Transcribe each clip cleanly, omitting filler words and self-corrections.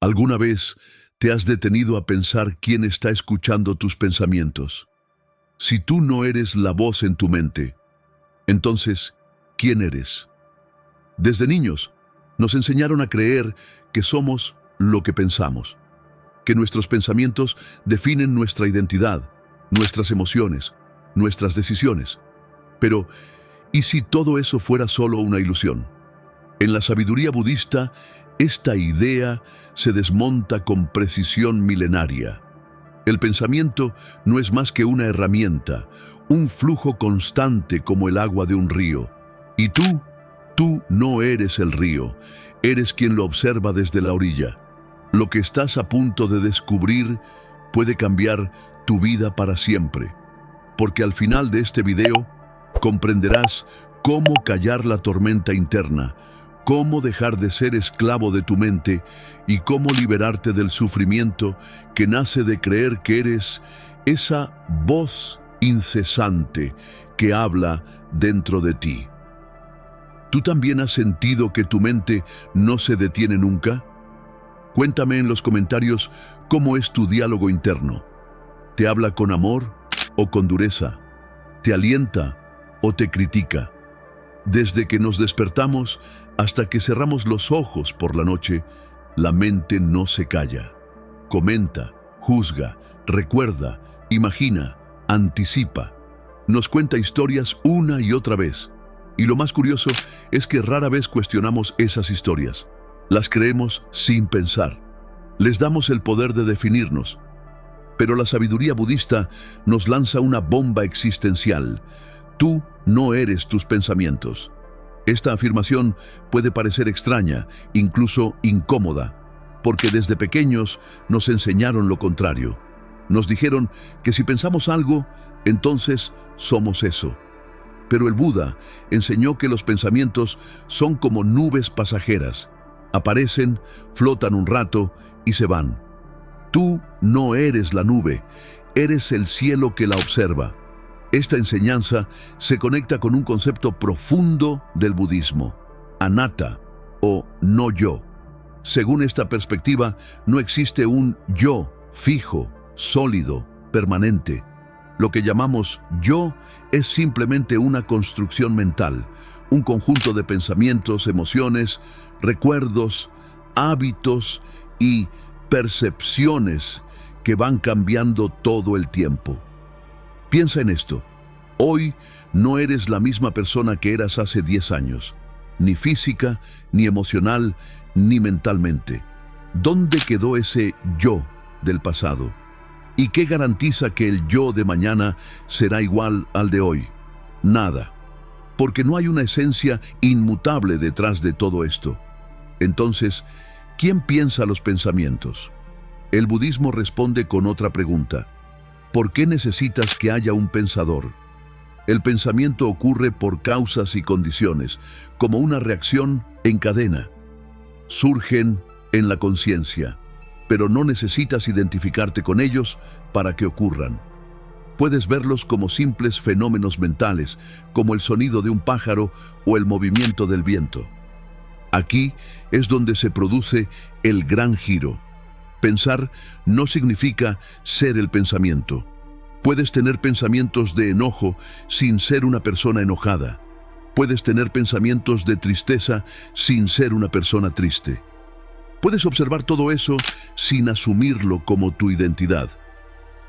¿Alguna vez te has detenido a pensar quién está escuchando tus pensamientos? Si tú no eres la voz en tu mente, entonces, ¿quién eres? Desde niños, nos enseñaron a creer que somos lo que pensamos, que nuestros pensamientos definen nuestra identidad, nuestras emociones, nuestras decisiones. Pero, ¿y si todo eso fuera solo una ilusión? En la sabiduría budista, esta idea se desmonta con precisión milenaria. El pensamiento no es más que una herramienta, un flujo constante como el agua de un río. Y tú no eres el río, eres quien lo observa desde la orilla. Lo que estás a punto de descubrir puede cambiar tu vida para siempre, porque al final de este video comprenderás cómo callar la tormenta interna, cómo dejar de ser esclavo de tu mente y cómo liberarte del sufrimiento que nace de creer que eres esa voz incesante que habla dentro de ti. ¿Tú también has sentido que tu mente no se detiene nunca? Cuéntame en los comentarios cómo es tu diálogo interno. ¿Te habla con amor o con dureza? ¿Te alienta o te critica? Desde que nos despertamos hasta que cerramos los ojos por la noche, la mente no se calla. Comenta, juzga, recuerda, imagina, anticipa. Nos cuenta historias una y otra vez. Y lo más curioso es que rara vez cuestionamos esas historias. Las creemos sin pensar. Les damos el poder de definirnos. Pero la sabiduría budista nos lanza una bomba existencial. Tú no eres tus pensamientos. Esta afirmación puede parecer extraña, incluso incómoda, porque desde pequeños nos enseñaron lo contrario. Nos dijeron que si pensamos algo, entonces somos eso. Pero el Buda enseñó que los pensamientos son como nubes pasajeras. Aparecen, flotan un rato y se van. Tú no eres la nube, eres el cielo que la observa. Esta enseñanza se conecta con un concepto profundo del budismo, anatta o no yo. Según esta perspectiva, no existe un yo fijo, sólido, permanente. Lo que llamamos yo es simplemente una construcción mental, un conjunto de pensamientos, emociones, recuerdos, hábitos y percepciones que van cambiando todo el tiempo. Piensa en esto. Hoy no eres la misma persona que eras hace 10 años, ni física, ni emocional, ni mentalmente. ¿Dónde quedó ese yo del pasado? ¿Y qué garantiza que el yo de mañana será igual al de hoy? Nada, porque no hay una esencia inmutable detrás de todo esto. Entonces, ¿quién piensa los pensamientos? El budismo responde con otra pregunta. ¿Por qué necesitas que haya un pensador? El pensamiento ocurre por causas y condiciones, como una reacción en cadena. Surgen en la conciencia, pero no necesitas identificarte con ellos para que ocurran. Puedes verlos como simples fenómenos mentales, como el sonido de un pájaro o el movimiento del viento. Aquí es donde se produce el gran giro. Pensar no significa ser el pensamiento. Puedes tener pensamientos de enojo sin ser una persona enojada. Puedes tener pensamientos de tristeza sin ser una persona triste. Puedes observar todo eso sin asumirlo como tu identidad.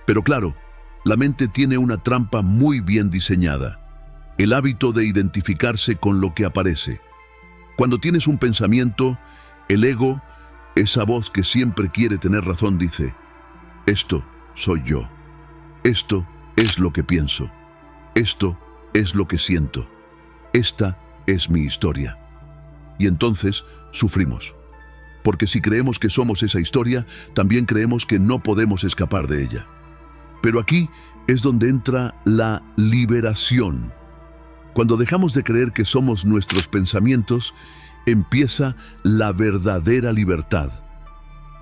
Pero claro, la mente tiene una trampa muy bien diseñada: el hábito de identificarse con lo que aparece. Cuando tienes un pensamiento, el ego, esa voz que siempre quiere tener razón, dice: esto soy yo. Esto es lo que pienso. Esto es lo que siento. Esta es mi historia. Y entonces sufrimos. Porque si creemos que somos esa historia, también creemos que no podemos escapar de ella. Pero aquí es donde entra la liberación. Cuando dejamos de creer que somos nuestros pensamientos, empieza la verdadera libertad.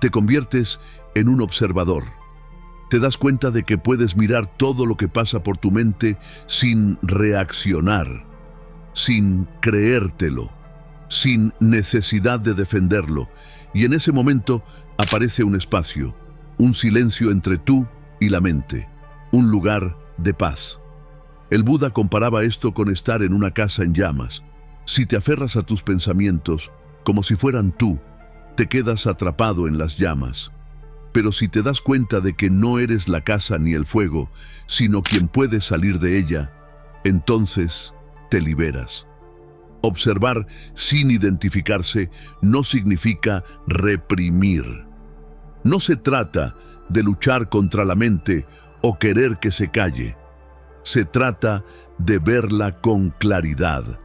Te conviertes en un observador. Te das cuenta de que puedes mirar todo lo que pasa por tu mente sin reaccionar, sin creértelo, sin necesidad de defenderlo. Y en ese momento aparece un espacio, un silencio entre tú y la mente, un lugar de paz. El Buda comparaba esto con estar en una casa en llamas. Si te aferras a tus pensamientos como si fueran tú, te quedas atrapado en las llamas. Pero si te das cuenta de que no eres la casa ni el fuego, sino quien puede salir de ella, entonces te liberas. Observar sin identificarse no significa reprimir. No se trata de luchar contra la mente o querer que se calle. Se trata de verla con claridad,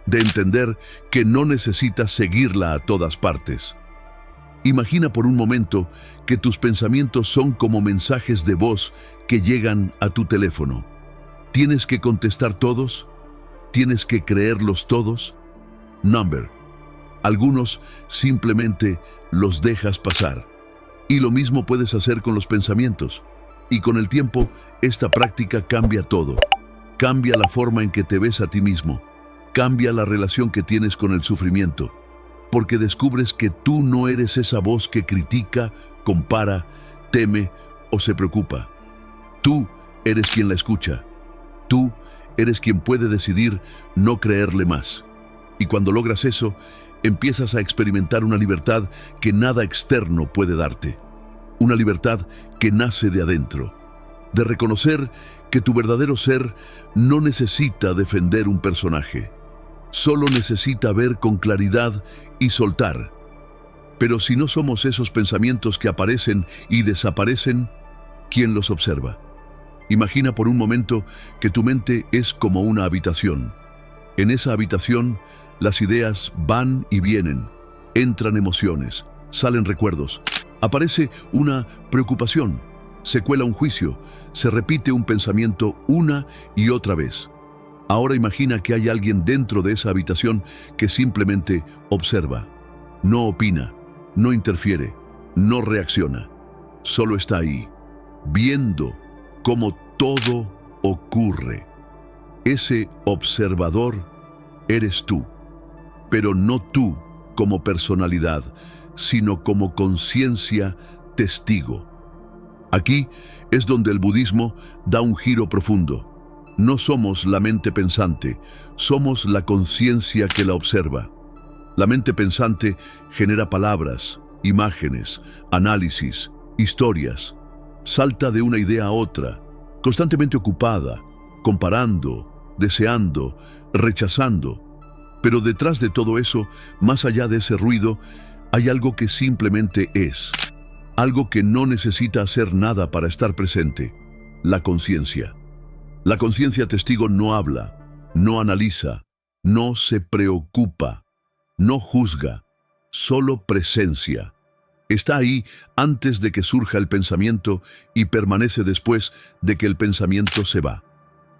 de entender que no necesitas seguirla a todas partes. Imagina por un momento que tus pensamientos son como mensajes de voz que llegan a tu teléfono. ¿Tienes que contestar todos? ¿Tienes que creerlos todos? Number. Algunos simplemente los dejas pasar. Y lo mismo puedes hacer con los pensamientos. Y con el tiempo, esta práctica cambia todo. Cambia la forma en que te ves a ti mismo. Cambia la relación que tienes con el sufrimiento. Porque descubres que tú no eres esa voz que critica, compara, teme o se preocupa. Tú eres quien la escucha. Tú eres quien puede decidir no creerle más. Y cuando logras eso, empiezas a experimentar una libertad que nada externo puede darte. Una libertad que nace de adentro. De reconocer que tu verdadero ser no necesita defender un personaje. Solo necesita ver con claridad y soltar. Pero si no somos esos pensamientos que aparecen y desaparecen, ¿quién los observa? Imagina por un momento que tu mente es como una habitación. En esa habitación, las ideas van y vienen, entran emociones, salen recuerdos, aparece una preocupación, se cuela un juicio, se repite un pensamiento una y otra vez. Ahora imagina que hay alguien dentro de esa habitación que simplemente observa, no opina, no interfiere, no reacciona, solo está ahí, viendo cómo todo ocurre. Ese observador eres tú, pero no tú como personalidad, sino como conciencia testigo. Aquí es donde el budismo da un giro profundo. No somos la mente pensante, somos la conciencia que la observa. La mente pensante genera palabras, imágenes, análisis, historias. Salta de una idea a otra, constantemente ocupada, comparando, deseando, rechazando. Pero detrás de todo eso, más allá de ese ruido, hay algo que simplemente es. Algo que no necesita hacer nada para estar presente. La conciencia. La conciencia testigo no habla, no analiza, no se preocupa, no juzga, solo presencia. Está ahí antes de que surja el pensamiento y permanece después de que el pensamiento se va.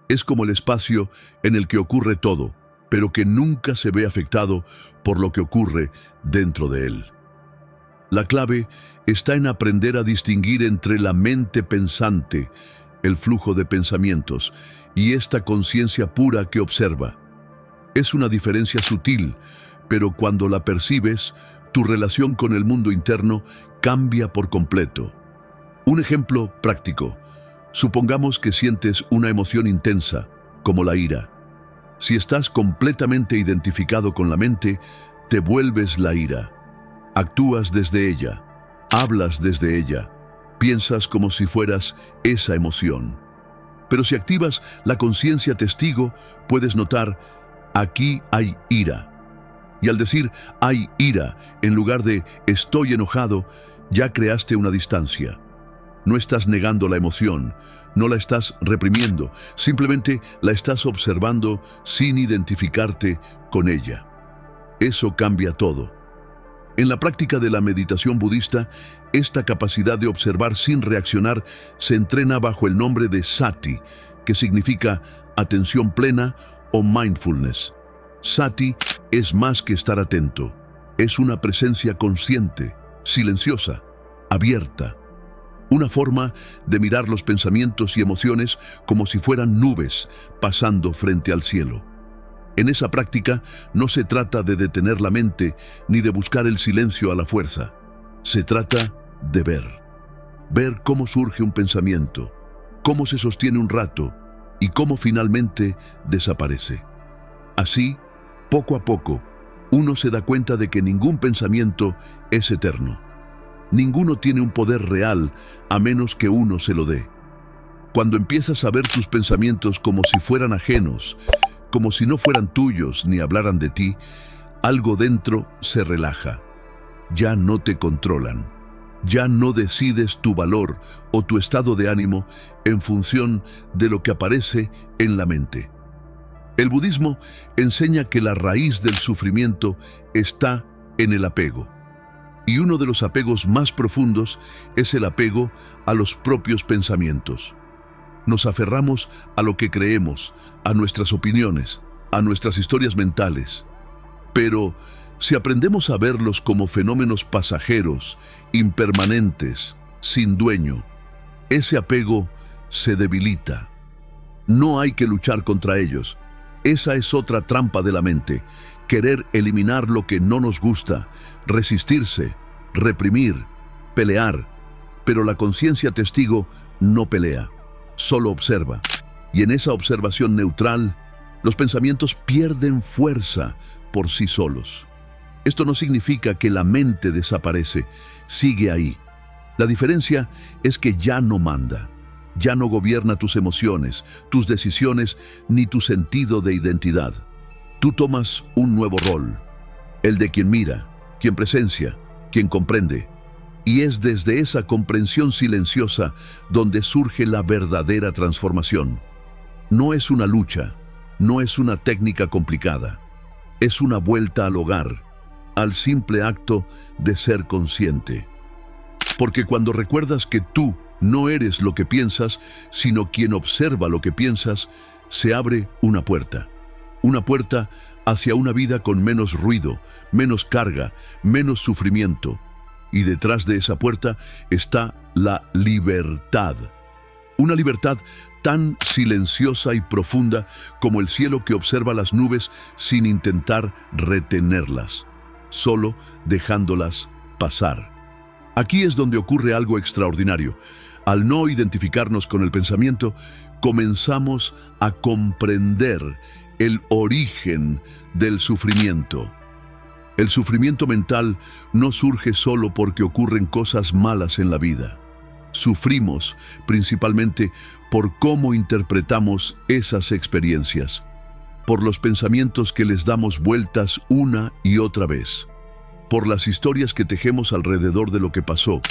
Es como el espacio en el que ocurre todo, pero que nunca se ve afectado por lo que ocurre dentro de él. La clave está en aprender a distinguir entre la mente pensante, el flujo de pensamientos, y esta conciencia pura que observa. Es una diferencia sutil, pero cuando la percibes, tu relación con el mundo interno cambia por completo. Un ejemplo práctico. Supongamos que sientes una emoción intensa, como la ira. Si estás completamente identificado con la mente, te vuelves la ira. Actúas desde ella, hablas desde ella, piensas como si fueras esa emoción. Pero si activas la conciencia testigo, puedes notar, aquí hay ira. Y al decir hay ira, en lugar de estoy enojado, ya creaste una distancia. No estás negando la emoción, no la estás reprimiendo, simplemente la estás observando sin identificarte con ella. Eso cambia todo. En la práctica de la meditación budista, esta capacidad de observar sin reaccionar se entrena bajo el nombre de sati, que significa atención plena o mindfulness. Sati es más que estar atento, es una presencia consciente, silenciosa, abierta. Una forma de mirar los pensamientos y emociones como si fueran nubes pasando frente al cielo. En esa práctica no se trata de detener la mente ni de buscar el silencio a la fuerza. Se trata de ver cómo surge un pensamiento, cómo se sostiene un rato y cómo finalmente desaparece. Así, poco a poco, uno se da cuenta de que ningún pensamiento es eterno. Ninguno tiene un poder real a menos que uno se lo dé. Cuando empiezas a ver tus pensamientos como si fueran ajenos, como si no fueran tuyos ni hablaran de ti, algo dentro se relaja. Ya no te controlan. Ya no decides tu valor o tu estado de ánimo en función de lo que aparece en la mente. El budismo enseña que la raíz del sufrimiento está en el apego. Y uno de los apegos más profundos es el apego a los propios pensamientos. Nos aferramos a lo que creemos, a nuestras opiniones, a nuestras historias mentales. Pero si aprendemos a verlos como fenómenos pasajeros, impermanentes, sin dueño, ese apego se debilita. No hay que luchar contra ellos. Esa es otra trampa de la mente, querer eliminar lo que no nos gusta, resistirse, reprimir, pelear. Pero la conciencia testigo no pelea, solo observa. Y en esa observación neutral, los pensamientos pierden fuerza por sí solos. Esto no significa que la mente desaparece, sigue ahí. La diferencia es que ya no manda, ya no gobierna tus emociones, tus decisiones, ni tu sentido de identidad. Tú tomas un nuevo rol, el de quien mira, quien presencia, quien comprende. Y es desde esa comprensión silenciosa donde surge la verdadera transformación. No es una lucha, no es una técnica complicada, es una vuelta al hogar, al simple acto de ser consciente. Porque cuando recuerdas que tú no eres lo que piensas, sino quien observa lo que piensas, se abre una puerta hacia una vida con menos ruido, menos carga, menos sufrimiento. Y detrás de esa puerta está la libertad. Una libertad tan silenciosa y profunda como el cielo que observa las nubes sin intentar retenerlas, solo dejándolas pasar. Aquí es donde ocurre algo extraordinario. Al no identificarnos con el pensamiento, comenzamos a comprender el origen del sufrimiento. El sufrimiento mental no surge solo porque ocurren cosas malas en la vida. Sufrimos principalmente por cómo interpretamos esas experiencias, por los pensamientos que les damos vueltas una y otra vez, por las historias que tejemos alrededor de lo que pasó,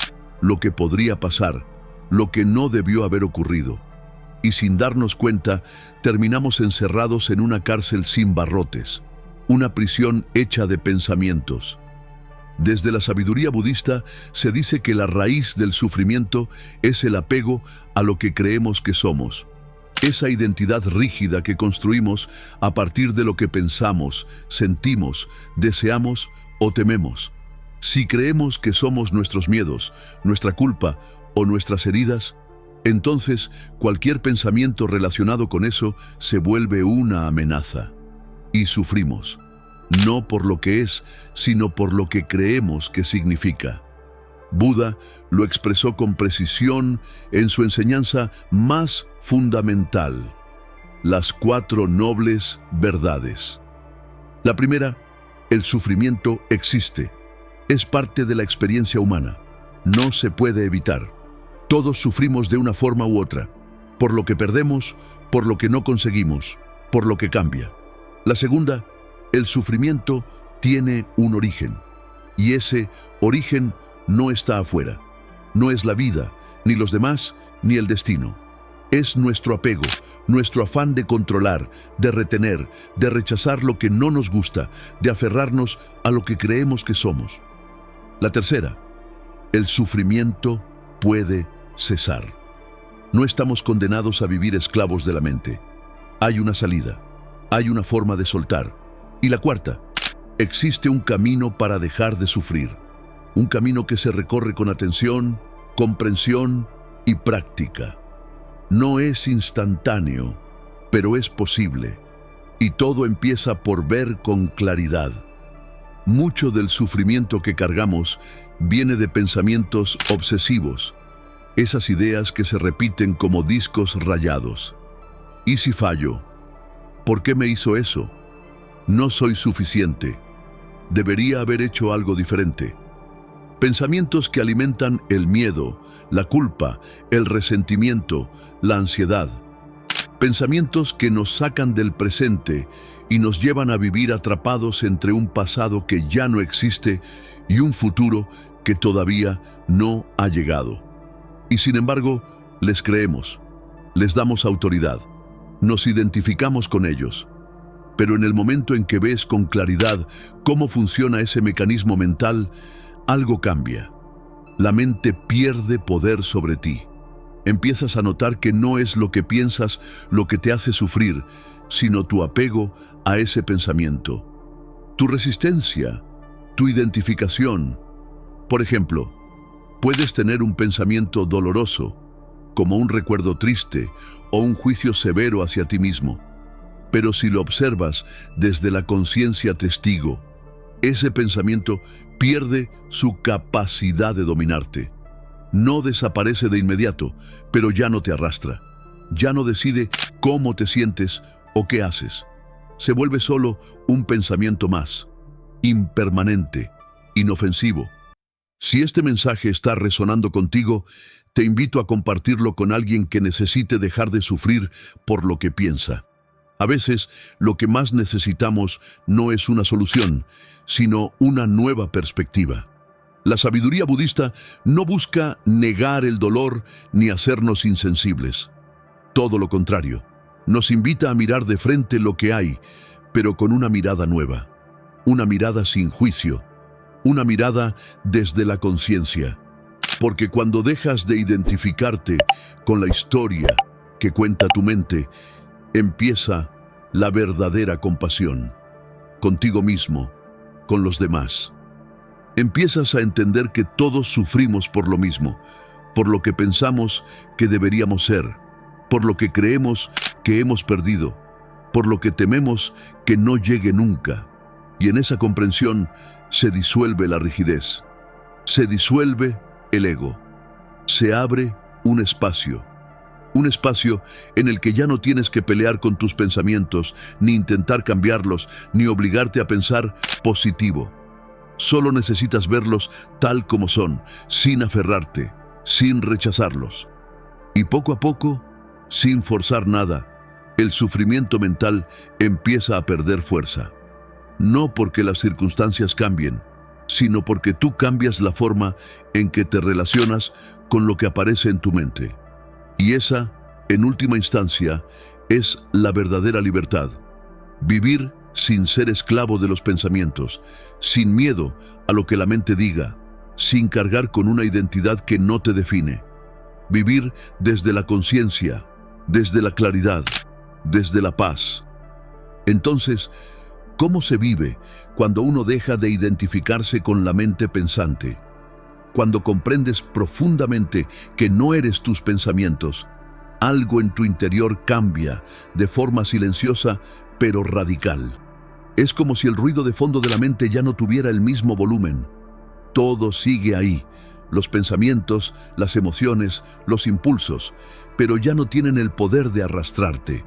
lo que podría pasar, lo que no debió haber ocurrido. Y sin darnos cuenta, terminamos encerrados en una cárcel sin barrotes, una prisión hecha de pensamientos. Desde la sabiduría budista se dice que la raíz del sufrimiento es el apego a lo que creemos que somos. Esa identidad rígida que construimos a partir de lo que pensamos, sentimos, deseamos o tememos. Si creemos que somos nuestros miedos, nuestra culpa o nuestras heridas, entonces cualquier pensamiento relacionado con eso se vuelve una amenaza. Y sufrimos, no por lo que es, sino por lo que creemos que significa. Buda lo expresó con precisión en su enseñanza más fundamental, las 4 nobles verdades. La primera, el sufrimiento existe, es parte de la experiencia humana, no se puede evitar. Todos sufrimos de una forma u otra, por lo que perdemos, por lo que no conseguimos, por lo que cambia. La segunda, el sufrimiento tiene un origen, y ese origen no está afuera. No es la vida, ni los demás, ni el destino. Es nuestro apego, nuestro afán de controlar, de retener, de rechazar lo que no nos gusta, de aferrarnos a lo que creemos que somos. La tercera, el sufrimiento puede cesar. No estamos condenados a vivir esclavos de la mente. Hay una salida, hay una forma de soltar. Y la cuarta, existe un camino para dejar de sufrir. Un camino que se recorre con atención, comprensión y práctica. No es instantáneo, pero es posible. Y todo empieza por ver con claridad. Mucho del sufrimiento que cargamos viene de pensamientos obsesivos, esas ideas que se repiten como discos rayados. ¿Y si fallo? ¿Por qué me hizo eso? No soy suficiente. Debería haber hecho algo diferente. Pensamientos que alimentan el miedo, la culpa, el resentimiento, la ansiedad. Pensamientos que nos sacan del presente y nos llevan a vivir atrapados entre un pasado que ya no existe y un futuro que todavía no ha llegado. Y sin embargo, les creemos, les damos autoridad, nos identificamos con ellos. Pero en el momento en que ves con claridad cómo funciona ese mecanismo mental, algo cambia. La mente pierde poder sobre ti. Empiezas a notar que no es lo que piensas lo que te hace sufrir, sino tu apego a ese pensamiento. Tu resistencia, tu identificación. Por ejemplo, puedes tener un pensamiento doloroso, como un recuerdo triste o un juicio severo hacia ti mismo. Pero si lo observas desde la conciencia testigo, ese pensamiento pierde su capacidad de dominarte. No desaparece de inmediato, pero ya no te arrastra. Ya no decide cómo te sientes o qué haces. Se vuelve solo un pensamiento más, impermanente, inofensivo. Si este mensaje está resonando contigo, te invito a compartirlo con alguien que necesite dejar de sufrir por lo que piensa. A veces, lo que más necesitamos no es una solución, sino una nueva perspectiva. La sabiduría budista no busca negar el dolor ni hacernos insensibles. Todo lo contrario, nos invita a mirar de frente lo que hay, pero con una mirada nueva, una mirada sin juicio, una mirada desde la conciencia. Porque cuando dejas de identificarte con la historia que cuenta tu mente, empieza la verdadera compasión, contigo mismo, con los demás. Empiezas a entender que todos sufrimos por lo mismo, por lo que pensamos que deberíamos ser, por lo que creemos que hemos perdido, por lo que tememos que no llegue nunca. Y en esa comprensión se disuelve la rigidez, se disuelve el ego, se abre un espacio en el que ya no tienes que pelear con tus pensamientos, ni intentar cambiarlos, ni obligarte a pensar positivo. Solo necesitas verlos tal como son, sin aferrarte, sin rechazarlos. Y poco a poco, sin forzar nada, el sufrimiento mental empieza a perder fuerza. No porque las circunstancias cambien, sino porque tú cambias la forma en que te relacionas con lo que aparece en tu mente. Y esa, en última instancia, es la verdadera libertad. Vivir sin ser esclavo de los pensamientos, sin miedo a lo que la mente diga, sin cargar con una identidad que no te define. Vivir desde la conciencia, desde la claridad, desde la paz. Entonces, ¿cómo se vive cuando uno deja de identificarse con la mente pensante? Cuando comprendes profundamente que no eres tus pensamientos, algo en tu interior cambia de forma silenciosa pero radical. Es como si el ruido de fondo de la mente ya no tuviera el mismo volumen. Todo sigue ahí, los pensamientos, las emociones, los impulsos, pero ya no tienen el poder de arrastrarte.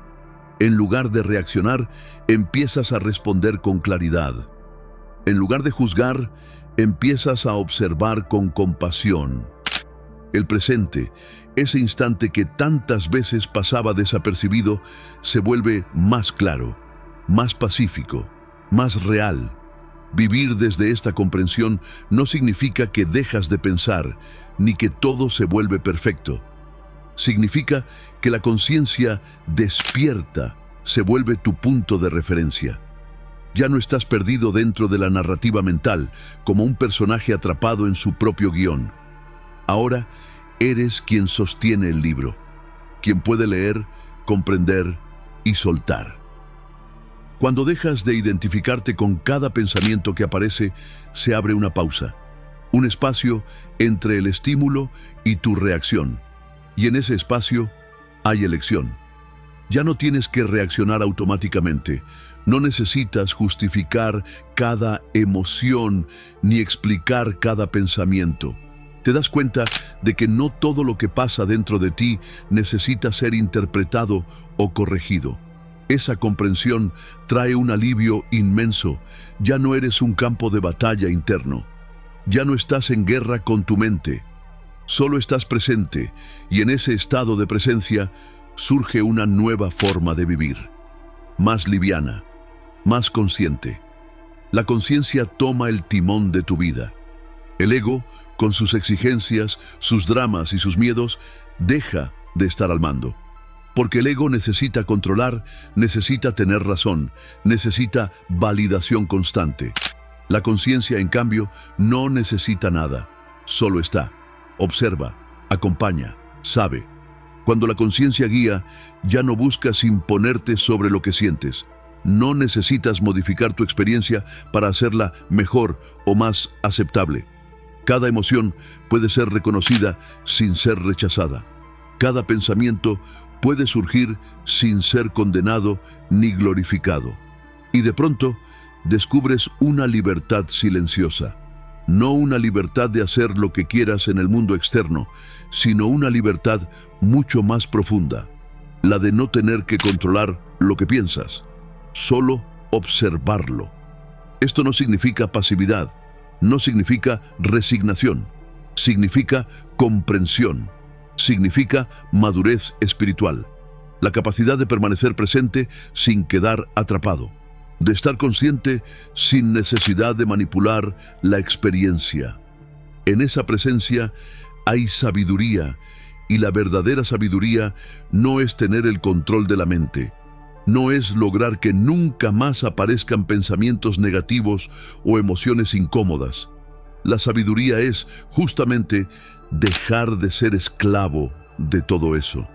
En lugar de reaccionar, empiezas a responder con claridad. En lugar de juzgar, empiezas a observar con compasión. El presente, ese instante que tantas veces pasaba desapercibido, se vuelve más claro, más pacífico, más real. Vivir desde esta comprensión no significa que dejas de pensar, ni que todo se vuelve perfecto. Significa que la conciencia despierta, se vuelve tu punto de referencia. Ya no estás perdido dentro de la narrativa mental, como un personaje atrapado en su propio guión. Ahora eres quien sostiene el libro, quien puede leer, comprender y soltar. Cuando dejas de identificarte con cada pensamiento que aparece, se abre una pausa, un espacio entre el estímulo y tu reacción. Y en ese espacio hay elección. Ya no tienes que reaccionar automáticamente, No necesitas justificar cada emoción ni explicar cada pensamiento. Te das cuenta de que no todo lo que pasa dentro de ti necesita ser interpretado o corregido. Esa comprensión trae un alivio inmenso. Ya no eres un campo de batalla interno. Ya no estás en guerra con tu mente. Solo estás presente, y en ese estado de presencia surge una nueva forma de vivir. Más liviana, más consciente. La conciencia toma el timón de tu vida. El ego, con sus exigencias, sus dramas y sus miedos, deja de estar al mando. Porque el ego necesita controlar, necesita tener razón, necesita validación constante. La conciencia, en cambio, no necesita nada. Solo está, observa, acompaña, sabe. Cuando la conciencia guía, ya no buscas imponerte sobre lo que sientes. No necesitas modificar tu experiencia para hacerla mejor o más aceptable. Cada emoción puede ser reconocida sin ser rechazada. Cada pensamiento puede surgir sin ser condenado ni glorificado. Y de pronto descubres una libertad silenciosa. No una libertad de hacer lo que quieras en el mundo externo, sino una libertad mucho más profunda, la de no tener que controlar lo que piensas, solo observarlo. Esto no significa pasividad, no significa resignación, significa comprensión, significa madurez espiritual, la capacidad de permanecer presente sin quedar atrapado, de estar consciente sin necesidad de manipular la experiencia. En esa presencia hay sabiduría, y la verdadera sabiduría no es tener el control de la mente, no es lograr que nunca más aparezcan pensamientos negativos o emociones incómodas. La sabiduría es justamente dejar de ser esclavo de todo eso.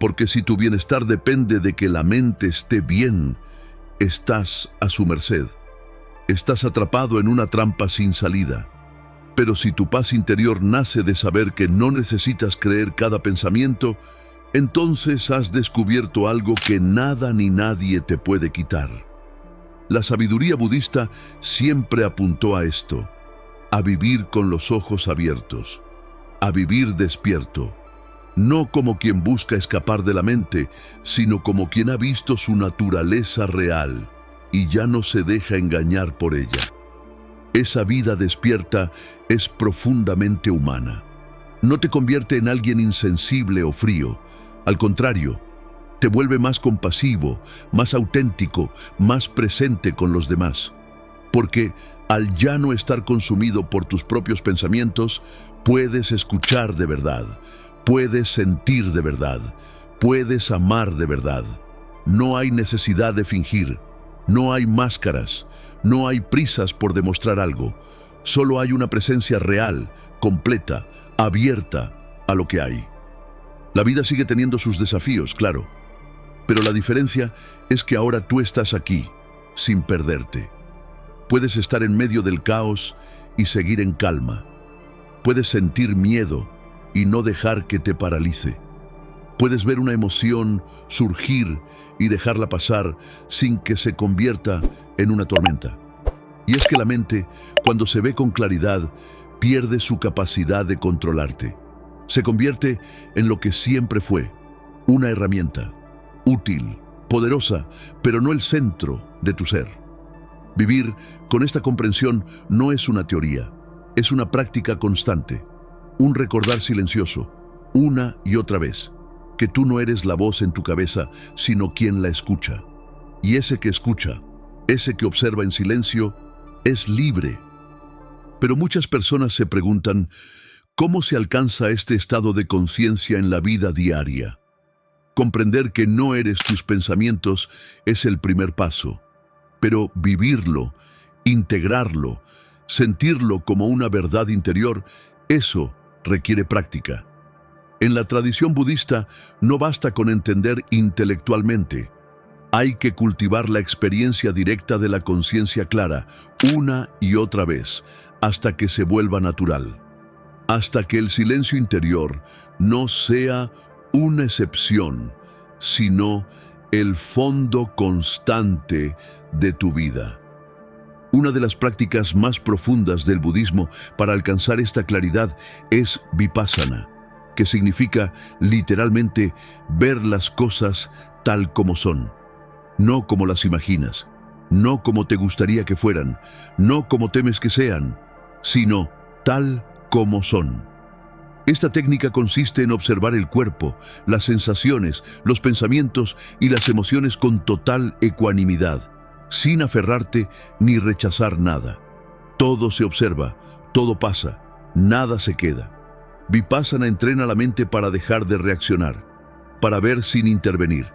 Porque si tu bienestar depende de que la mente esté bien, estás a su merced. Estás atrapado en una trampa sin salida. Pero si tu paz interior nace de saber que no necesitas creer cada pensamiento, entonces has descubierto algo que nada ni nadie te puede quitar. La sabiduría budista siempre apuntó a esto, a vivir con los ojos abiertos, a vivir despierto, no como quien busca escapar de la mente, sino como quien ha visto su naturaleza real y ya no se deja engañar por ella. Esa vida despierta es profundamente humana. No te convierte en alguien insensible o frío. Al contrario, te vuelve más compasivo, más auténtico, más presente con los demás. Porque al ya no estar consumido por tus propios pensamientos, puedes escuchar de verdad, puedes sentir de verdad, puedes amar de verdad. No hay necesidad de fingir, no hay máscaras, no hay prisas por demostrar algo. Solo hay una presencia real, completa, abierta a lo que hay. La vida sigue teniendo sus desafíos, claro, pero la diferencia es que ahora tú estás aquí, sin perderte. Puedes estar en medio del caos y seguir en calma. Puedes sentir miedo y no dejar que te paralice. Puedes ver una emoción surgir y dejarla pasar sin que se convierta en una tormenta. Y es que la mente, cuando se ve con claridad, pierde su capacidad de controlarte. Se convierte en lo que siempre fue, una herramienta, útil, poderosa, pero no el centro de tu ser. Vivir con esta comprensión no es una teoría, es una práctica constante, un recordar silencioso, una y otra vez, que tú no eres la voz en tu cabeza, sino quien la escucha. Y ese que escucha, ese que observa en silencio, es libre. Pero muchas personas se preguntan, ¿cómo se alcanza este estado de conciencia en la vida diaria? Comprender que no eres tus pensamientos es el primer paso, pero vivirlo, integrarlo, sentirlo como una verdad interior, eso requiere práctica. En la tradición budista no basta con entender intelectualmente. Hay que cultivar la experiencia directa de la conciencia clara, una y otra vez, hasta que se vuelva natural. Hasta que el silencio interior no sea una excepción, sino el fondo constante de tu vida. Una de las prácticas más profundas del budismo para alcanzar esta claridad es vipassana, que significa literalmente ver las cosas tal como son, no como las imaginas, no como te gustaría que fueran, no como temes que sean, sino tal como son. Esta técnica consiste en observar el cuerpo, las sensaciones, los pensamientos y las emociones con total ecuanimidad, sin aferrarte ni rechazar nada. Todo se observa, todo pasa, nada se queda. Vipassana entrena la mente para dejar de reaccionar, para ver sin intervenir,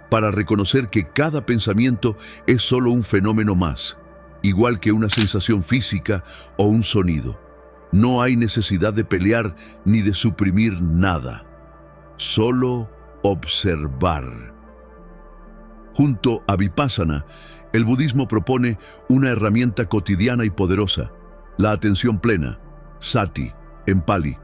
para reconocer que cada pensamiento es solo un fenómeno más, igual que una sensación física o un sonido. No hay necesidad de pelear ni de suprimir nada, solo observar. Junto a Vipassana, el budismo propone una herramienta cotidiana y poderosa, la atención plena, sati, en Pali.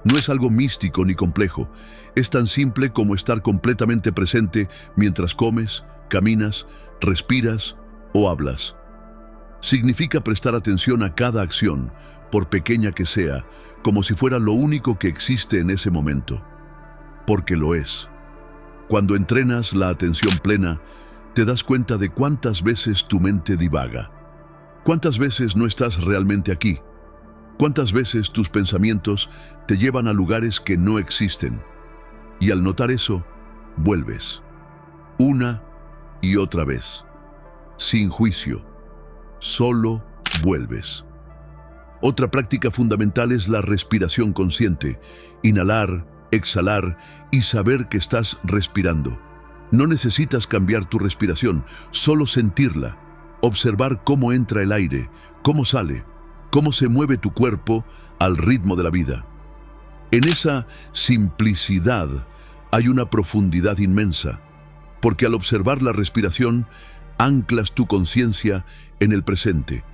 No es algo místico ni complejo, es tan simple como estar completamente presente mientras comes, caminas, respiras o hablas. Significa prestar atención a cada acción, por pequeña que sea, como si fuera lo único que existe en ese momento. Porque lo es. Cuando entrenas la atención plena, te das cuenta de cuántas veces tu mente divaga. Cuántas veces no estás realmente aquí. Cuántas veces tus pensamientos te llevan a lugares que no existen. Y al notar eso, vuelves. Una y otra vez. Sin juicio. Solo vuelves. Otra práctica fundamental es la respiración consciente. Inhalar, exhalar y saber que estás respirando. No necesitas cambiar tu respiración, solo sentirla. Observar cómo entra el aire, cómo sale, cómo se mueve tu cuerpo al ritmo de la vida. En esa simplicidad hay una profundidad inmensa, porque al observar la respiración, anclas tu conciencia en el presente,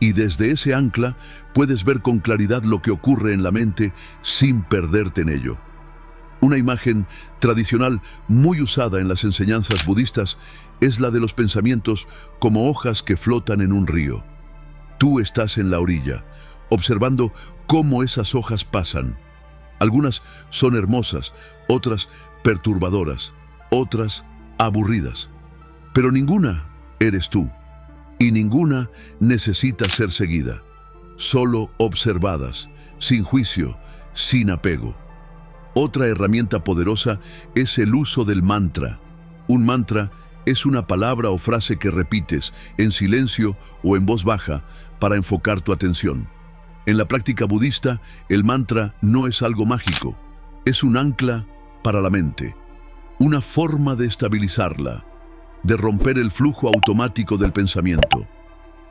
y desde ese ancla puedes ver con claridad lo que ocurre en la mente sin perderte en ello. Una imagen tradicional muy usada en las enseñanzas budistas es la de los pensamientos como hojas que flotan en un río. Tú estás en la orilla, observando cómo esas hojas pasan. Algunas son hermosas, otras perturbadoras, otras aburridas. Pero ninguna eres tú, y ninguna necesita ser seguida. Solo observadas, sin juicio, sin apego. Otra herramienta poderosa es el uso del mantra. Un mantra es una palabra o frase que repites en silencio o en voz baja para enfocar tu atención. En la práctica budista, el mantra no es algo mágico, es un ancla para la mente, una forma de estabilizarla, de romper el flujo automático del pensamiento.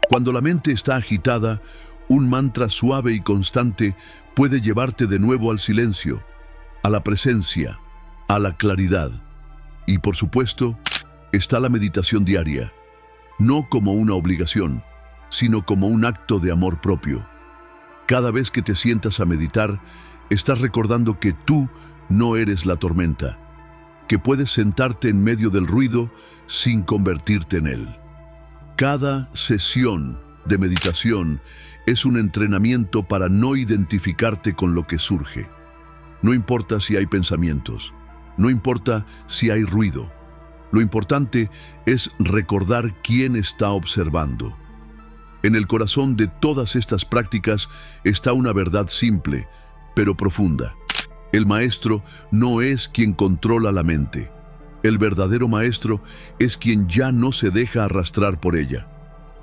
Cuando la mente está agitada, un mantra suave y constante puede llevarte de nuevo al silencio, a la presencia, a la claridad. Y por supuesto, está la meditación diaria, no como una obligación, sino como un acto de amor propio. Cada vez que te sientas a meditar, estás recordando que tú no eres la tormenta, que puedes sentarte en medio del ruido sin convertirte en él. Cada sesión de meditación es un entrenamiento para no identificarte con lo que surge. No importa si hay pensamientos, no importa si hay ruido. Lo importante es recordar quién está observando. En el corazón de todas estas prácticas está una verdad simple, pero profunda. El maestro no es quien controla la mente. El verdadero maestro es quien ya no se deja arrastrar por ella.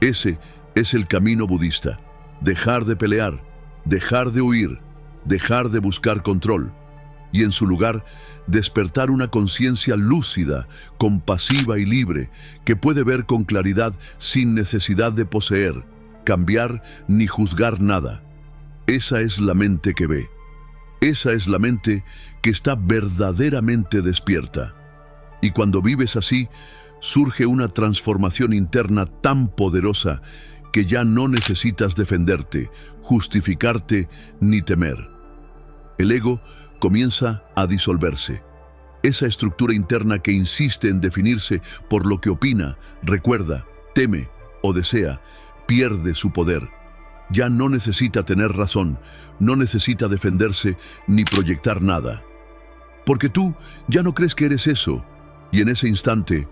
Ese es el camino budista. Dejar de pelear, dejar de huir, dejar de buscar control. Y en su lugar, despertar una conciencia lúcida, compasiva y libre, que puede ver con claridad sin necesidad de poseer, cambiar ni juzgar nada. Esa es la mente que ve. Esa es la mente que está verdaderamente despierta. Y cuando vives así, surge una transformación interna tan poderosa que ya no necesitas defenderte, justificarte ni temer. El ego comienza a disolverse. esa estructura interna que insiste en definirse por lo que opina, recuerda, teme o desea, pierde su poder. Ya no necesita tener razón, no necesita defenderse ni proyectar nada. Porque tú ya no crees que eres eso, y en ese instante,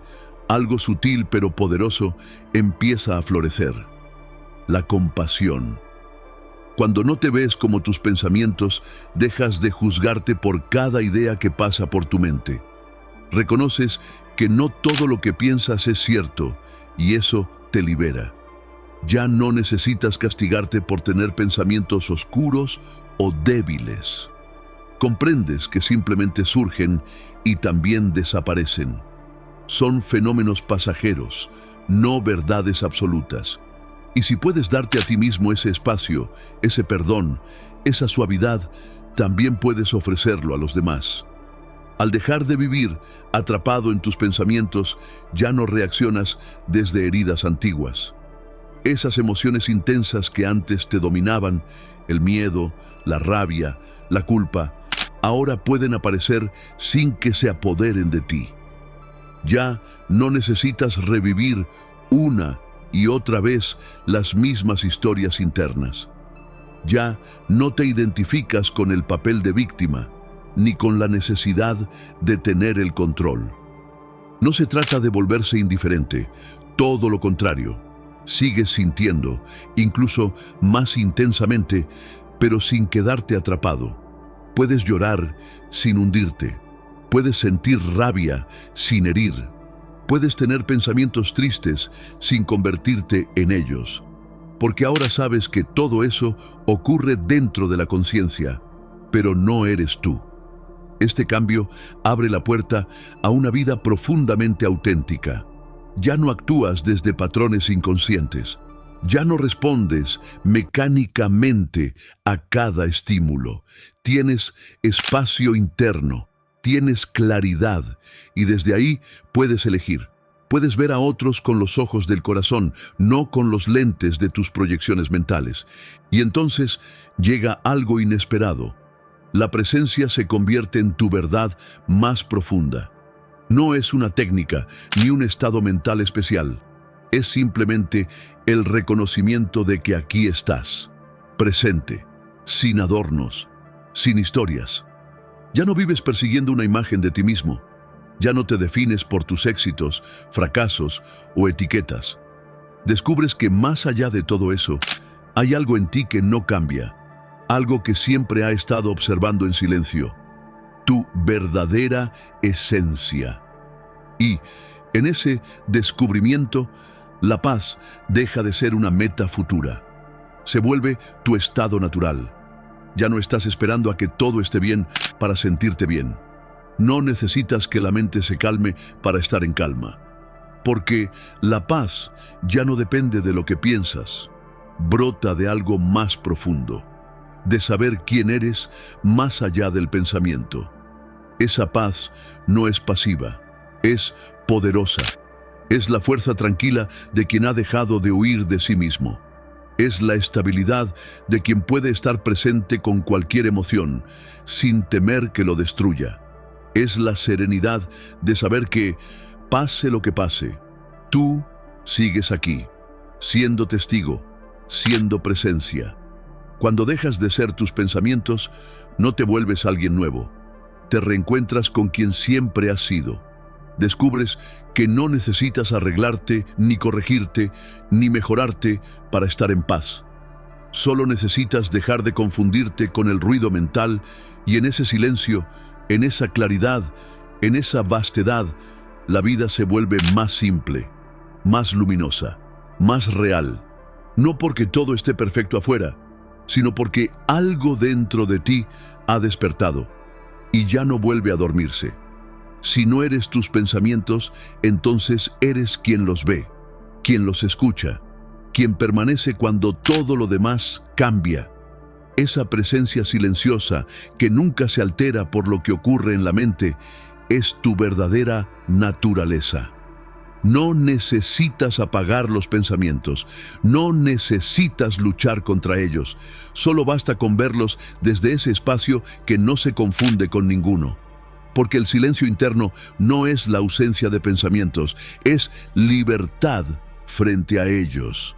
algo sutil pero poderoso empieza a florecer. La compasión. Cuando no te ves como tus pensamientos, dejas de juzgarte por cada idea que pasa por tu mente. Reconoces que no todo lo que piensas es cierto, y eso te libera. Ya no necesitas castigarte por tener pensamientos oscuros o débiles. Comprendes que simplemente surgen y también desaparecen. Son fenómenos pasajeros, no verdades absolutas. Y si puedes darte a ti mismo ese espacio, ese perdón, esa suavidad, también puedes ofrecerlo a los demás. Al dejar de vivir atrapado en tus pensamientos, ya no reaccionas desde heridas antiguas. Esas emociones intensas que antes te dominaban, el miedo, la rabia, la culpa, ahora pueden aparecer sin que se apoderen de ti. Ya no necesitas revivir una y otra vez las mismas historias internas. Ya no te identificas con el papel de víctima, ni con la necesidad de tener el control. No se trata de volverse indiferente, todo lo contrario. Sigues sintiendo, incluso más intensamente, pero sin quedarte atrapado. Puedes llorar sin hundirte. Puedes sentir rabia sin herir. Puedes tener pensamientos tristes sin convertirte en ellos. Porque ahora sabes que todo eso ocurre dentro de la conciencia, pero no eres tú. Este cambio abre la puerta a una vida profundamente auténtica. Ya no actúas desde patrones inconscientes. Ya no respondes mecánicamente a cada estímulo. Tienes espacio interno, tienes claridad y desde ahí puedes elegir. Puedes ver a otros con los ojos del corazón, no con los lentes de tus proyecciones mentales. Y entonces llega algo inesperado. La presencia se convierte en tu verdad más profunda. No es una técnica ni un estado mental especial. Es simplemente el reconocimiento de que aquí estás, presente, sin adornos, sin historias. Ya no vives persiguiendo una imagen de ti mismo. Ya no te defines por tus éxitos, fracasos o etiquetas. Descubres que más allá de todo eso, hay algo en ti que no cambia, algo que siempre ha estado observando en silencio. Tu verdadera esencia. Y, en ese descubrimiento, la paz deja de ser una meta futura. Se vuelve tu estado natural. Ya no estás esperando a que todo esté bien para sentirte bien. No necesitas que la mente se calme para estar en calma. Porque la paz ya no depende de lo que piensas. Brota de algo más profundo, de saber quién eres más allá del pensamiento. Esa paz no es pasiva, es poderosa. Es la fuerza tranquila de quien ha dejado de huir de sí mismo. Es la estabilidad de quien puede estar presente con cualquier emoción, sin temer que lo destruya. Es la serenidad de saber que, pase lo que pase, tú sigues aquí, siendo testigo, siendo presencia. Cuando dejas de ser tus pensamientos, no te vuelves alguien nuevo. Te reencuentras con quien siempre has sido. Descubres que no necesitas arreglarte, ni corregirte, ni mejorarte para estar en paz. Solo necesitas dejar de confundirte con el ruido mental y en ese silencio, en esa claridad, en esa vastedad, la vida se vuelve más simple, más luminosa, más real. No porque todo esté perfecto afuera, sino porque algo dentro de ti ha despertado y ya no vuelve a dormirse. Si no eres tus pensamientos, entonces eres quien los ve, quien los escucha, quien permanece cuando todo lo demás cambia. Esa presencia silenciosa que nunca se altera por lo que ocurre en la mente es tu verdadera naturaleza. No necesitas apagar los pensamientos, no necesitas luchar contra ellos, solo basta con verlos desde ese espacio que no se confunde con ninguno. porque el silencio interno no es la ausencia de pensamientos, es libertad frente a ellos.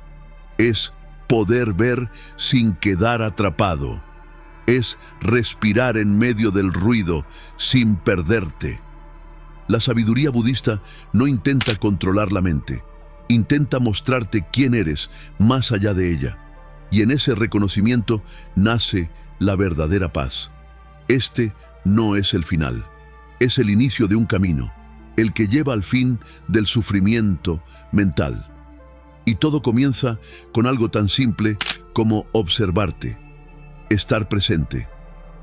Es poder ver sin quedar atrapado. Es respirar en medio del ruido sin perderte. La sabiduría budista no intenta controlar la mente, intenta mostrarte quién eres más allá de ella. Y en ese reconocimiento nace la verdadera paz. Este no es el final, es el inicio de un camino, el que lleva al fin del sufrimiento mental. Y todo comienza con algo tan simple como observarte, estar presente,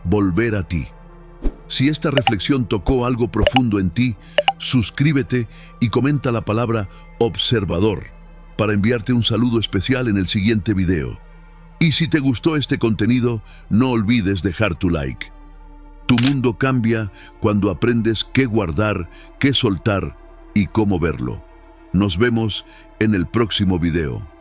volver a ti. Si esta reflexión tocó algo profundo en ti, suscríbete y comenta la palabra observador para enviarte un saludo especial en el siguiente video. Y si te gustó este contenido, no olvides dejar tu like. Tu mundo cambia cuando aprendes qué guardar, qué soltar y cómo verlo. Nos vemos en el próximo video.